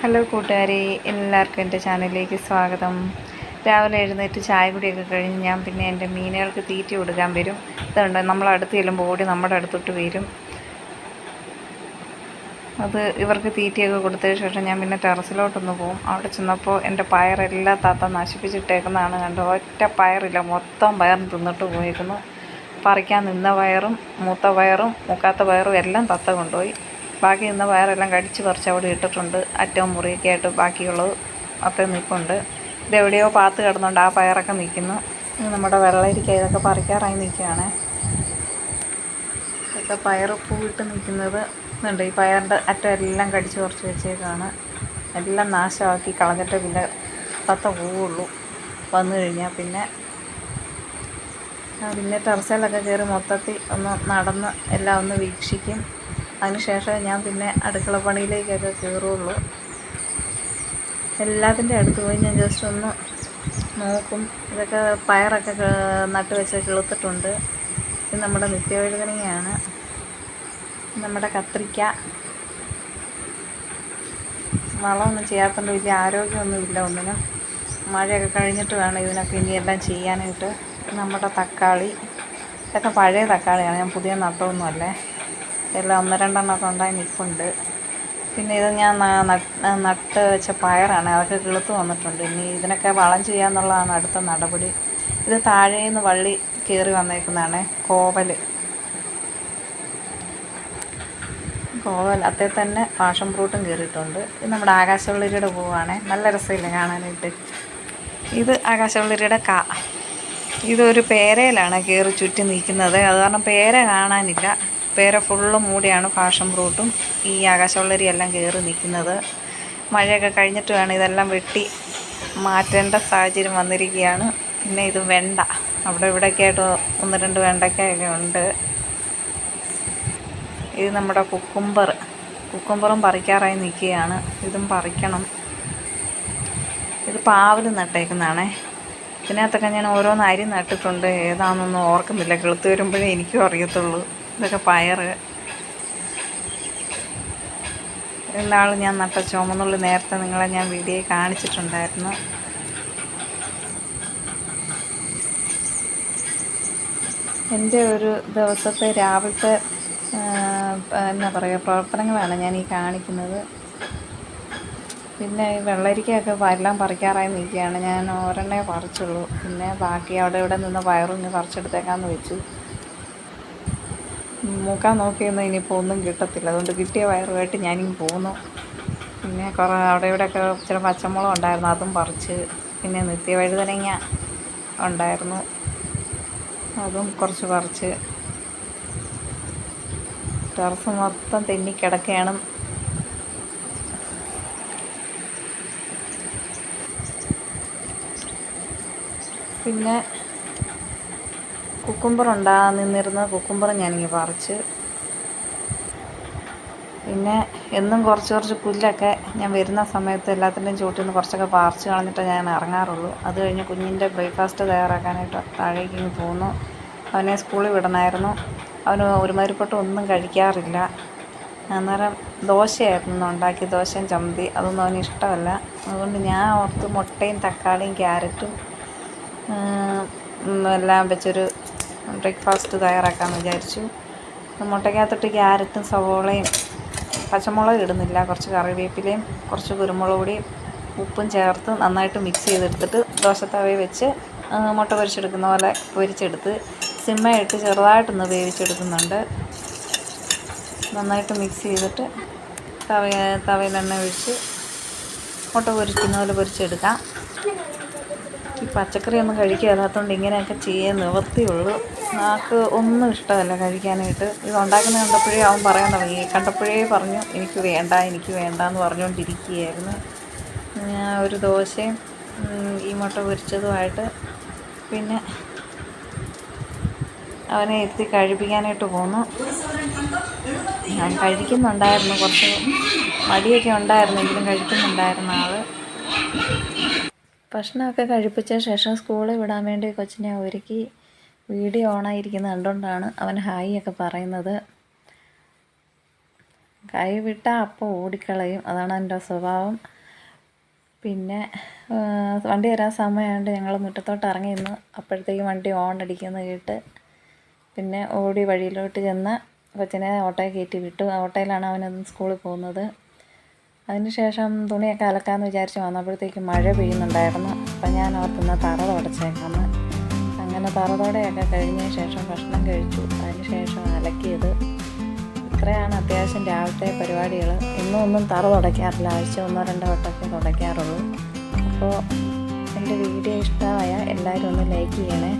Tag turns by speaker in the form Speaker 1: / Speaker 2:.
Speaker 1: Hello കൂട്ടുകാരെ, എല്ലാവർക്കും എൻ്റെ ചാനലിലേക്ക് സ്വാഗതം. രാവിലെ എഴുന്നേറ്റ് ചായ കുടിയൊക്കെ കഴിഞ്ഞ് ഞാൻ പിന്നെ എൻ്റെ മീനുകൾക്ക് തീറ്റ കൊടുക്കാൻ വരും. ഇതുണ്ട്, നമ്മളടുത്ത് ചെല്ലുമ്പോൾ ഓടി നമ്മുടെ അടുത്തോട്ട് വരും. അത് ഇവർക്ക് തീറ്റയൊക്കെ കൊടുത്തതിന് ശേഷം ഞാൻ പിന്നെ ടെറസിലോട്ടൊന്ന് പോകും. അവിടെ ചെന്നപ്പോൾ എൻ്റെ പയറെല്ലാം താത്ത നശിപ്പിച്ചിട്ടേക്കുന്നതാണ് കണ്ടോ. ഒറ്റ പയറില്ല, മൊത്തം പയറും തിന്നിട്ട് പോയേക്കുന്നു. പറിക്കാൻ നിന്ന പയറും മൂത്ത പയറും മൂക്കാത്ത പയറും എല്ലാം തത്ത കൊണ്ടുപോയി. ബാക്കി നിന്ന പയറെല്ലാം കടിച്ച് പറിച്ച് അവിടെ ഇട്ടിട്ടുണ്ട്. അറ്റവും മുറിയൊക്കെ ആയിട്ട് ബാക്കിയുള്ളത് അത്ര നിൽപ്പുണ്ട്. ഇതെവിടെയോ പാത്ത് കിടന്നുകൊണ്ട് ആ പയറൊക്കെ നിൽക്കുന്നു. നമ്മുടെ വെള്ളരിക്ക ഇതൊക്കെ പറിക്കാറായി നിൽക്കുകയാണ്. ഇതൊക്കെ പയർ പൂവിട്ട് നിൽക്കുന്നത് ഇതുണ്ട്. ഈ പയറിൻ്റെ അറ്റം എല്ലാം കടിച്ച് പറിച്ച് വെച്ചേക്കാണ്. എല്ലാം നാശമാക്കി കളഞ്ഞിട്ട് പിന്നെ തത്ത പോവുള്ളൂ. വന്നു കഴിഞ്ഞാൽ പിന്നെ ടെറസിലൊക്കെ കയറി മൊത്തത്തിൽ ഒന്ന് നടന്ന് എല്ലാം ഒന്ന് വീക്ഷിക്കും. അതിനുശേഷം ഞാൻ പിന്നെ അടുക്കള പണിയിലേക്കൊക്കെ കയറുള്ളൂ. എല്ലാത്തിൻ്റെ അടുത്ത് പോയി ഞാൻ ജസ്റ്റ് ഒന്ന് നോക്കും. ഇതൊക്കെ പയറൊക്കെ നട്ട് വെച്ച് കിളുത്തിട്ടുണ്ട്. ഇത് നമ്മുടെ നിത്യവഴുതനങ്ങയാണ്. നമ്മുടെ കത്രിക്ക. വളമൊന്നും ചെയ്യാത്തതുകൊണ്ട് വലിയ ആരോഗ്യമൊന്നുമില്ല ഒന്നിനും. മഴയൊക്കെ കഴിഞ്ഞിട്ട് വേണം ഇതിനൊക്കെ ഇനിയെല്ലാം ചെയ്യാനായിട്ട്. നമ്മുടെ തക്കാളി, ഇതൊക്കെ പഴയ തക്കാളിയാണ്, ഞാൻ പുതിയ നട്ടമൊന്നുമല്ലേ. എല്ലാം 1-2 ഉണ്ടായി നിൽപ്പുണ്ട്. പിന്നെ ഇത് ഞാൻ നട്ട് വെച്ച പയറാണ്, അതൊക്കെ കിളുത്ത് വന്നിട്ടുണ്ട്. ഇനി ഇതിനൊക്കെ വളം ചെയ്യാന്നുള്ളതാണ് അടുത്ത നടപടി. ഇത് താഴേന്ന് വള്ളി കയറി വന്നേക്കുന്നതാണ് കോവൽ. അതേ തന്നെ പാഷൻ ഫ്രൂട്ടും കയറിയിട്ടുണ്ട്. ഇത് നമ്മുടെ ആകാശവെള്ളരിയുടെ പൂവാണ്, നല്ല രസമില്ല കാണാനായിട്ട്. ഇത് ആകാശവെള്ളരിയുടെ ഇതൊരു പേരയിലാണ് കയറി ചുറ്റി നിൽക്കുന്നത്. അത് കാരണം പേര കാണാനില്ല. പേര ഫുള്ള് മൂടിയാണ് പാഷൻ ഫ്രൂട്ടും ഈ ആകാശവെള്ളരി എല്ലാം കയറി നിൽക്കുന്നത്. മഴയൊക്കെ കഴിഞ്ഞിട്ട് വേണം ഇതെല്ലാം വെട്ടി മാറ്റേണ്ട സാഹചര്യം വന്നിരിക്കുകയാണ്. പിന്നെ ഇത് വെണ്ട, അവിടെ ഇവിടെയൊക്കെ ആയിട്ട് 1-2 വെണ്ടയ്ക്കൊക്കെ ഉണ്ട്. ഇത് നമ്മുടെ കുക്കുംബറും പറിക്കാറായി നിൽക്കുകയാണ്. ഇതും പറിക്കണം. ഇത് പാവൽ നട്ടേക്കുന്നതാണേ. ഇതിനകത്തൊക്കെ ഞാൻ ഓരോന്ന് അരി നട്ടിട്ടുണ്ട്. ഏതാണെന്നൊന്നും ഓർക്കുന്നില്ല, കിളുത്ത് വരുമ്പോഴേ എനിക്കും അറിയത്തുള്ളൂ. ഇതൊക്കെ പയർ. ഇന്നാൾ ഞാൻ നട്ട ചുമന്നുള്ളി നേരത്തെ നിങ്ങളെ ഞാൻ വീഡിയോയിൽ കാണിച്ചിട്ടുണ്ടായിരുന്നു. എൻ്റെ ഒരു ദിവസത്തെ രാവിലത്തെ എന്നാ പറയുക പ്രവർത്തനങ്ങളാണ് ഞാൻ ഈ കാണിക്കുന്നത്. പിന്നെ ഈ വെള്ളരിക്കയൊക്കെ എല്ലാം പറിക്കാറായി നിൽക്കുകയാണ്. ഞാൻ ഒരെണ്ണേ പറിച്ചുള്ളൂ. പിന്നെ ബാക്കി അവിടെ ഇവിടെ നിന്ന് പയറും ഇനി പറിച്ചെടുത്തേക്കാമെന്ന് വെച്ചു. മൂക്കാൻ നോക്കിയൊന്നും ഇനിയിപ്പോൾ ഒന്നും കിട്ടത്തില്ല. അതുകൊണ്ട് കിട്ടിയ പയറുമായിട്ട് ഞാനിങ്ങ് പോന്നു. പിന്നെ കുറേ അവിടെ ഇവിടെയൊക്കെ ചില പച്ചമുളക് ഉണ്ടായിരുന്നു, അതും പറിച്ച്. പിന്നെ നിത്യവഴുതനങ്ങ ഉണ്ടായിരുന്നു, അതും കുറച്ച് പറിച്ച്. ടെറസ് മൊത്തം തെന്നിക്കിടക്കുകയാണ്. പിന്നെ കുക്കുംബർ നിന്നിരുന്ന കുക്കുംബർ ഞാനിങ്ങ് പറിച്ച്. പിന്നെ എന്നും കുറച്ച് പുല്ലൊക്കെ ഞാൻ വരുന്ന സമയത്ത് എല്ലാത്തിൻ്റെയും ചുവട്ടിൽ നിന്ന് കുറച്ചൊക്കെ പറിച്ച് കളഞ്ഞിട്ട് ഞാൻ ഇറങ്ങാറുള്ളൂ. അത് കഴിഞ്ഞ് കുഞ്ഞിൻ്റെ ബ്രേക്ക്ഫാസ്റ്റ് തയ്യാറാക്കാനായിട്ട് താഴേക്ക് ഇങ്ങ് പോന്നു. അവനെ സ്കൂളിൽ വിടണമായിരുന്നു. അവന് ഒരുമാതിരിപ്പെട്ട ഒന്നും കഴിക്കാറില്ല. അന്നേരം ദോശയായിരുന്നു ഉണ്ടാക്കി, ദോശയും ചമ്മന്തി. അതൊന്നും അവന് ഇഷ്ടമല്ല. അതുകൊണ്ട് ഞാൻ ഓർത്ത് മുട്ടയും തക്കാളിയും ക്യാരറ്റും എല്ലാം വെച്ചൊരു ബ്രേക്ക്ഫാസ്റ്റ് തയ്യാറാക്കാമെന്ന് വിചാരിച്ചു. മുട്ടയ്ക്കകത്തിട്ട് ക്യാരറ്റും സവോളയും പച്ചമുളക് ഇടുന്നില്ല, കുറച്ച് കറിവേപ്പിലയും കുറച്ച് കുരുമുളക് പൊടിയും ഉപ്പും ചേർത്ത് നന്നായിട്ട് മിക്സ് ചെയ്തെടുത്തിട്ട് ദോശത്തവയിൽ വെച്ച് മുട്ട പൊരിച്ചെടുക്കുന്ന പോലെ പൊരിച്ചെടുത്ത് സിമ്മയിട്ട് ചെറുതായിട്ടൊന്ന് വേവിച്ചെടുക്കുന്നുണ്ട്. നന്നായിട്ട് മിക്സ് ചെയ്തിട്ട് തവയിൽ എണ്ണ ഒഴിച്ച് മുട്ട പൊരിക്കുന്ന പോലെ പൊരിച്ചെടുക്കാം. ഈ പച്ചക്കറിയൊന്നും കഴിക്കാത്തതുകൊണ്ട് ഇങ്ങനെയൊക്കെ ചെയ്യാൻ നിവൃത്തിയുള്ളൂ. നാക്ക് ഒന്നും ഇഷ്ടമല്ല കഴിക്കാനായിട്ട്. ഇത് ഉണ്ടാക്കുന്നത് കണ്ടപ്പോഴേ അവൻ പറയാൻ തുടങ്ങി. കണ്ടപ്പോഴേ പറഞ്ഞു എനിക്ക് വേണ്ട എന്ന് പറഞ്ഞുകൊണ്ടിരിക്കുകയായിരുന്നു. ഒരു ദോശയും ഈ മുട്ട പൊരിച്ചതുമായിട്ട് പിന്നെ അവനെ ഇരുത്തി കഴിപ്പിക്കാനായിട്ട് പോന്നു. ഞാൻ കഴിക്കുന്നുണ്ടായിരുന്നു, കുറച്ച് മടിയൊക്കെ ഉണ്ടായിരുന്നെങ്കിലും കഴിക്കുന്നുണ്ടായിരുന്ന ആൾ. ഭക്ഷണമൊക്കെ കഴിപ്പിച്ച ശേഷം സ്കൂളിൽ വിടാൻ വേണ്ടി കൊച്ചിനെ ഒരുക്കി. വീഡിയോ ഓണായിരിക്കുന്നത് കണ്ടുകൊണ്ടാണ് അവൻ ഹായ് ഒക്കെ പറയുന്നത്. കൈ വിട്ടാൽ അപ്പോൾ ഓടിക്കളയും, അതാണ് എൻ്റെ സ്വഭാവം. പിന്നെ വണ്ടി വരാൻ സമയമായതുകൊണ്ട് ഞങ്ങൾ മുറ്റത്തോട്ട് ഇറങ്ങി നിന്ന്. അപ്പോഴത്തേക്കും വണ്ടി ഓൺ അടിക്കുന്നത് കേട്ട് പിന്നെ ഓടി വഴിയിലോട്ട് ചെന്ന് കൊച്ചിനെ ഓട്ടോയിൽ കയറ്റി വിട്ടു. ഓട്ടോയിലാണ് അവനൊന്ന് സ്കൂളിൽ പോകുന്നത്. അതിന് ശേഷം തുണിയൊക്കെ അലക്കാമെന്ന് വിചാരിച്ച് വന്നപ്പോഴത്തേക്കും മഴ പെയ്യുന്നുണ്ടായിരുന്നു. അപ്പം ഞാൻ ഓർക്കുന്ന തറ തുടച്ചേക്കാമെന്ന്. അങ്ങനെ തറതോടെയൊക്കെ കഴിഞ്ഞ ശേഷം ഭക്ഷണം കഴിച്ചു. അതിന് ശേഷം അലക്കിയത്. ഇത്രയാണ് അത്യാവശ്യം രാവിലത്തെ പരിപാടികൾ. ഒന്നും തറ തുടയ്ക്കാറില്ല, ആഴ്ച 1-2 വട്ടമൊക്കെ തുടയ്ക്കാറുള്ളൂ. അപ്പോൾ എൻ്റെ വീഡിയോ ഇഷ്ടമായ എല്ലാവരും ഒന്ന് ലൈക്ക് ചെയ്യണേ.